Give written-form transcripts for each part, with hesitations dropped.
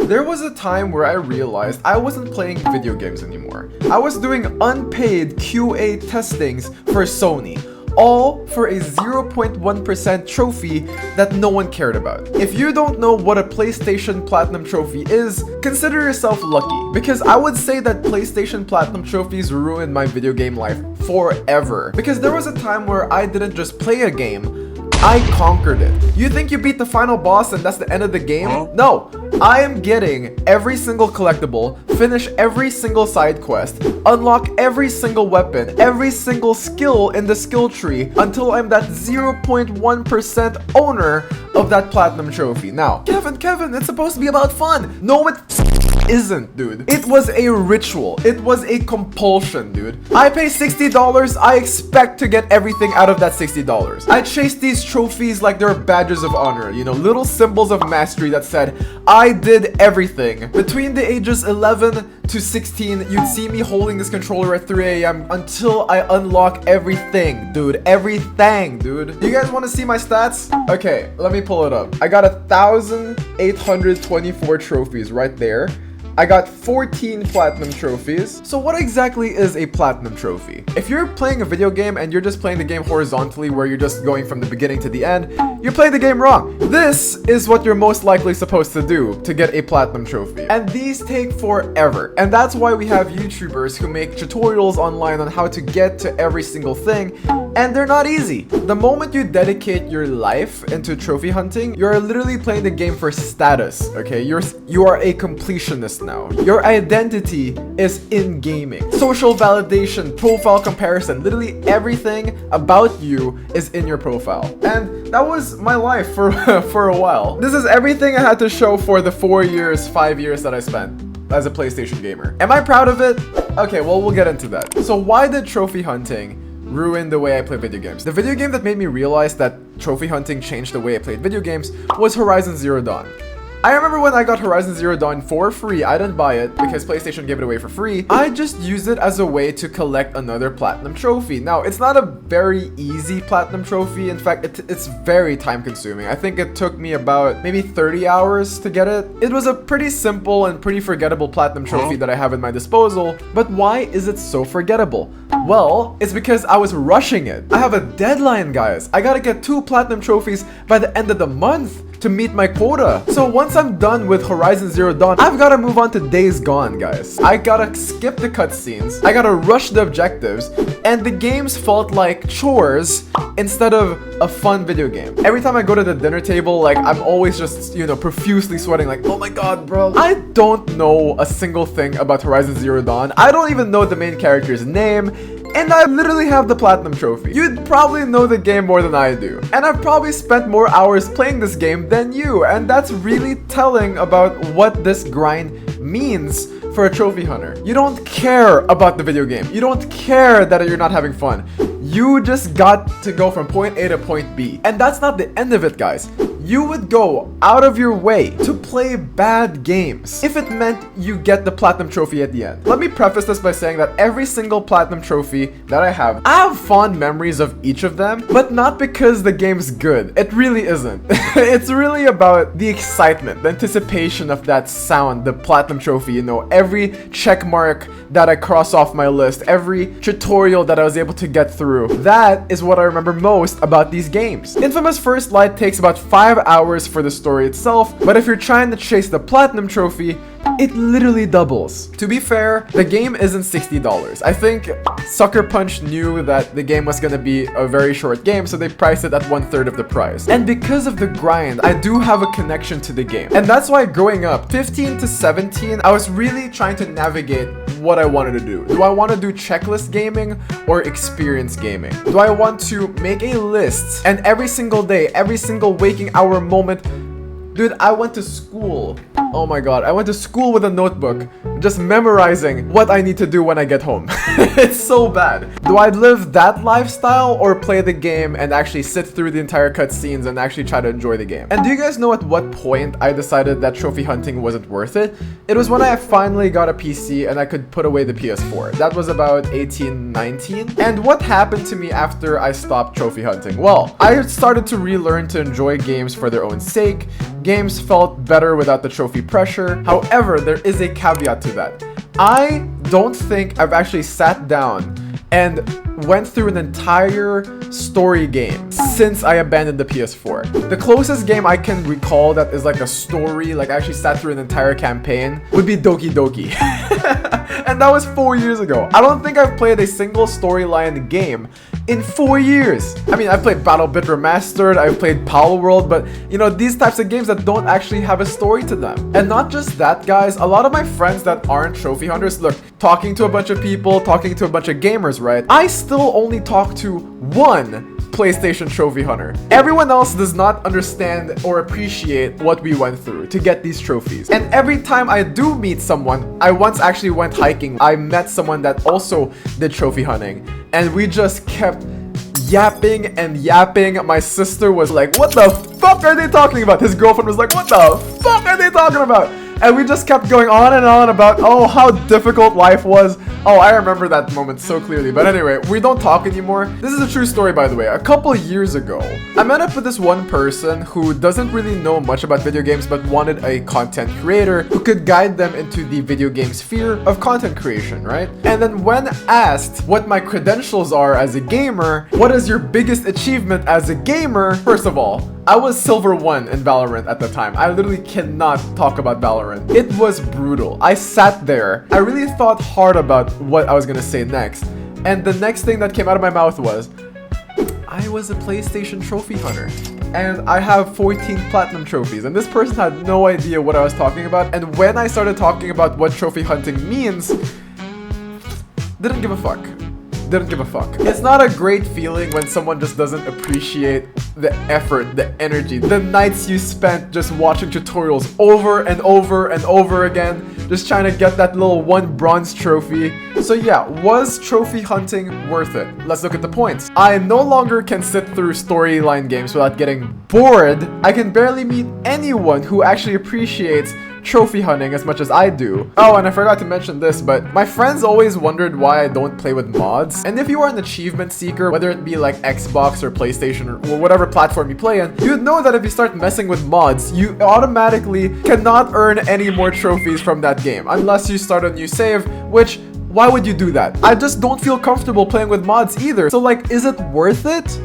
There was a time where I realized I wasn't playing video games anymore. I was doing unpaid QA testings for Sony, all for a 0.1% trophy that no one cared about. If you don't know what a PlayStation Platinum Trophy is, consider yourself lucky, because I would say that PlayStation Platinum Trophies ruined my video game life forever. Because there was a time where I didn't just play a game, I conquered it. You think you beat the final boss and that's the end of the game? No, I am getting every single collectible, finish every single side quest, unlock every single weapon, every single skill in the skill tree until I'm that 0.1% owner of that platinum trophy. Now, Kevin, it's supposed to be about fun. No, it isn't, dude. It was a ritual. It was a compulsion, dude. I pay $60. I expect to get everything out of that $60. I chase these trophies like they're badges of honor, you know, little symbols of mastery that said, I did everything. Between the ages 11 to 16, you'd see me holding this controller at 3 a.m. until I unlock everything, dude. Everything, dude. You guys want to see my stats? Okay, let me pull it up. I got 1,824 trophies right there. I got 14 platinum trophies. So what exactly is a platinum trophy? If you're playing a video game and you're just playing the game horizontally where you're just going from the beginning to the end, you're playing the game wrong. This is what you're most likely supposed to do to get a platinum trophy. And these take forever. And that's why we have YouTubers who make tutorials online on how to get to every single thing, and they're not easy. The moment you dedicate your life into trophy hunting, you're literally playing the game for status, okay? You are a completionist now. Your identity is in gaming. Social validation, profile comparison, literally everything about you is in your profile. And that was my life for a while. This is everything I had to show for the 4 years, 5 years that I spent as a PlayStation gamer. Am I proud of it? Okay, well, we'll get into that. So why did trophy hunting ruin the way I play video games? The video game that made me realize that trophy hunting changed the way I played video games was Horizon Zero Dawn. I remember when I got Horizon Zero Dawn for free. I didn't buy it because PlayStation gave it away for free. I just used it as a way to collect another platinum trophy. Now, it's not a very easy platinum trophy. In fact, it's very time consuming. I think it took me about maybe 30 hours to get it. It was a pretty simple and pretty forgettable platinum trophy that I have at my disposal. But why is it so forgettable? Well, it's because I was rushing it. I have a deadline, guys. I gotta get 2 platinum trophies by the end of the month to meet my quota. So once I'm done with Horizon Zero Dawn, I've got to move on to Days Gone, guys. I gotta skip the cutscenes, I gotta rush the objectives, and the games felt like chores instead of a fun video game. Every time I go to the dinner table, like, I'm always just, you know, profusely sweating like, oh my god, bro. I don't know a single thing about Horizon Zero Dawn. I don't even know the main character's name, and I literally have the platinum trophy. You'd probably know the game more than I do. And I've probably spent more hours playing this game than you. And that's really telling about what this grind means for a trophy hunter. You don't care about the video game. You don't care that you're not having fun. You just got to go from point A to point B. And that's not the end of it, guys. You would go out of your way to play bad games if it meant you get the platinum trophy at the end. Let me preface this by saying that every single platinum trophy that I have fond memories of each of them, but not because the game's good. It really isn't. It's really about the excitement, the anticipation of that sound, the platinum trophy, you know, every check mark that I cross off my list, every tutorial that I was able to get through. That is what I remember most about these games. Infamous First Light takes about 5 hours for the story itself, but if you're trying to chase the platinum trophy, it literally doubles. To be fair, the game isn't $60. I think Sucker Punch knew that the game was gonna be a very short game, so they priced it at 1/3 of the price. And because of the grind, I do have a connection to the game. And that's why growing up, 15 to 17, I was really trying to navigate what I wanted to do. Do I want to do checklist gaming or experience gaming? Do I want to make a list and every single day, every single waking hour moment? Dude, I went to school. Oh my god, I went to school with a notebook, just memorizing what I need to do when I get home. It's so bad. Do I live that lifestyle or play the game and actually sit through the entire cutscenes and actually try to enjoy the game? And do you guys know at what point I decided that trophy hunting wasn't worth it? It was when I finally got a PC and I could put away the PS4. That was about 18, 19. And what happened to me after I stopped trophy hunting? Well, I started to relearn to enjoy games for their own sake. Games felt better without the trophy pressure. However, there is a caveat to that. I don't think I've actually sat down and went through an entire story game since I abandoned the PS4. The closest game I can recall that is like a story, like I actually sat through an entire campaign, would be Doki Doki. And that was 4 years ago. I don't think I've played a single storyline game in 4 years. I mean, I've played BattleBit Remastered, I've played Palworld, but you know, these types of games that don't actually have a story to them. And not just that, guys, a lot of my friends that aren't trophy hunters, look, talking to a bunch of people, talking to a bunch of gamers, right? I still only talk to one PlayStation trophy hunter. Everyone else does not understand or appreciate what we went through to get these trophies. And every time I do meet someone, I once actually went hiking. I met someone that also did trophy hunting, and we just kept yapping and yapping. My sister was like, what the fuck are they talking about? His girlfriend was like, what the fuck are they talking about? And we just kept going on and on about, oh, how difficult life was. Oh, I remember that moment so clearly. But anyway, we don't talk anymore. This is a true story, by the way. A couple years ago, I met up with this one person who doesn't really know much about video games, but wanted a content creator who could guide them into the video game sphere of content creation, right? And then when asked what my credentials are as a gamer, what is your biggest achievement as a gamer? First of all, I was Silver 1 in Valorant at the time. I literally cannot talk about Valorant. It was brutal. I sat there. I really thought hard about what I was gonna say next. And the next thing that came out of my mouth was, I was a PlayStation trophy hunter. And I have 14 platinum trophies. And this person had no idea what I was talking about. And when I started talking about what trophy hunting means, didn't give a fuck. Didn't give a fuck. It's not a great feeling when someone just doesn't appreciate the effort, the energy, the nights you spent just watching tutorials over and over and over again, just trying to get that little one bronze trophy. So yeah, was trophy hunting worth it? Let's look at the points. I no longer can sit through storyline games without getting bored. I can barely meet anyone who actually appreciates trophy hunting as much as I do. Oh, and I forgot to mention this, but my friends always wondered why I don't play with mods. And if you are an achievement seeker, whether it be like Xbox or PlayStation or whatever platform you play in, you'd know that if you start messing with mods, you automatically cannot earn any more trophies from that game unless you start a new save, which, why would you do that? I just don't feel comfortable playing with mods either. So like, is it worth it?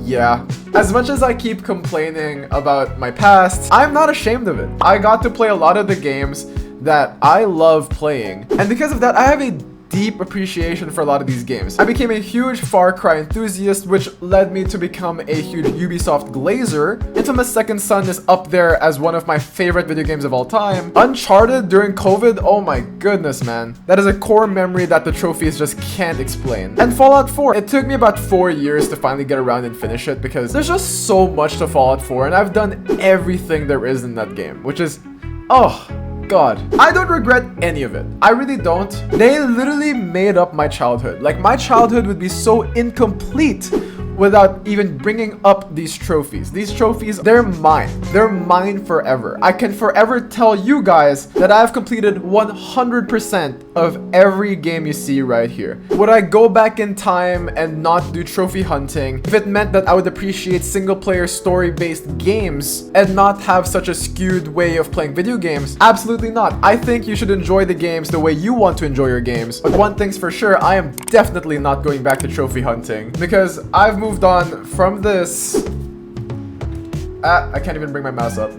Yeah. As much as I keep complaining about my past, I'm not ashamed of it. I got to play a lot of the games that I love playing, and because of that, I have a deep appreciation for a lot of these games. I became a huge Far Cry enthusiast, which led me to become a huge Ubisoft glazer. Infamous Second Son is up there as one of my favorite video games of all time. Uncharted during COVID, oh my goodness, man. That is a core memory that the trophies just can't explain. And Fallout 4, it took me about 4 years to finally get around and finish it because there's just so much to Fallout 4, and I've done everything there is in that game, which is, oh God, I don't regret any of it. I really don't. They literally made up my childhood. Like, my childhood would be so incomplete without even bringing up these trophies. These trophies, they're mine. They're mine forever. I can forever tell you guys that I've completed 100% of every game you see right here. Would I go back in time and not do trophy hunting if it meant that I would appreciate single-player story-based games and not have such a skewed way of playing video games? Absolutely not. I think you should enjoy the games the way you want to enjoy your games. But one thing's for sure, I am definitely not going back to trophy hunting because I've moved on from this. I can't even bring my mouse up.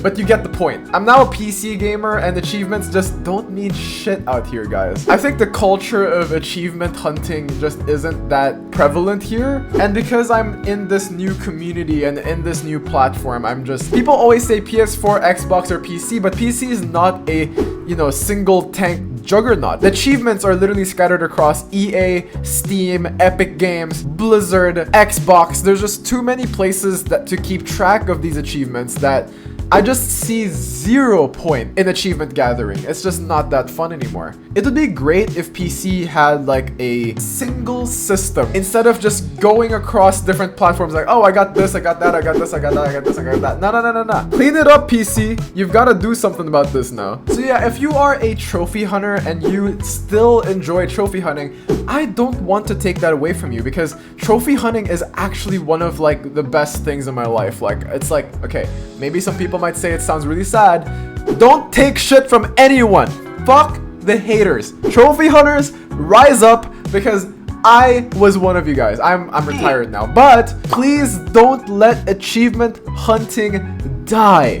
But you get the point. I'm now a PC gamer, and achievements just don't mean shit out here, guys. I think the culture of achievement hunting just isn't that prevalent here. And because I'm in this new community and in this new platform, I'm just... People always say PS4, Xbox, or PC, but PC is not a, you know, single tank juggernaut. The achievements are literally scattered across EA, Steam, Epic Games, Blizzard, Xbox. There's just too many places that to keep track of these achievements that I just see 0 point in achievement gathering. It's just not that fun anymore. It would be great if PC had like a single system instead of just going across different platforms like, oh, I got this, I got that, I got this, I got that, I got this, I got that. No. Clean it up, PC. You've got to do something about this now. So yeah, if you are a trophy hunter and you still enjoy trophy hunting, I don't want to take that away from you, because trophy hunting is actually one of like the best things in my life. Like, it's like, okay, maybe some people might say it sounds really sad. Don't take shit from anyone. Fuck the haters. Trophy hunters, rise up, because I was one of you guys. I'm retired now, but please don't let achievement hunting die.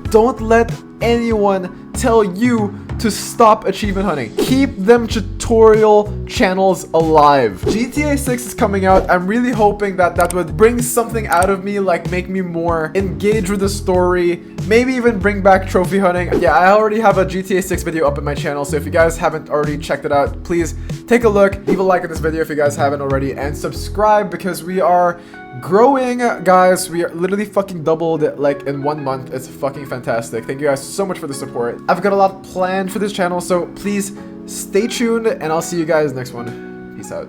Don't let anyone tell you to stop achievement hunting. Keep them tutorial channels alive. GTA 6 is coming out. I'm really hoping that that would bring something out of me, like make me more engaged with the story, maybe even bring back trophy hunting. Yeah, I already have a GTA 6 video up on my channel, so if you guys haven't already checked it out, please take a look, leave a like on this video if you guys haven't already, and subscribe, because we are growing, guys. We are literally fucking doubled like in 1 month. It's fucking fantastic. Thank you guys so much for the support. I've got a lot planned for this channel, so please stay tuned, and I'll see you guys next one. Peace out.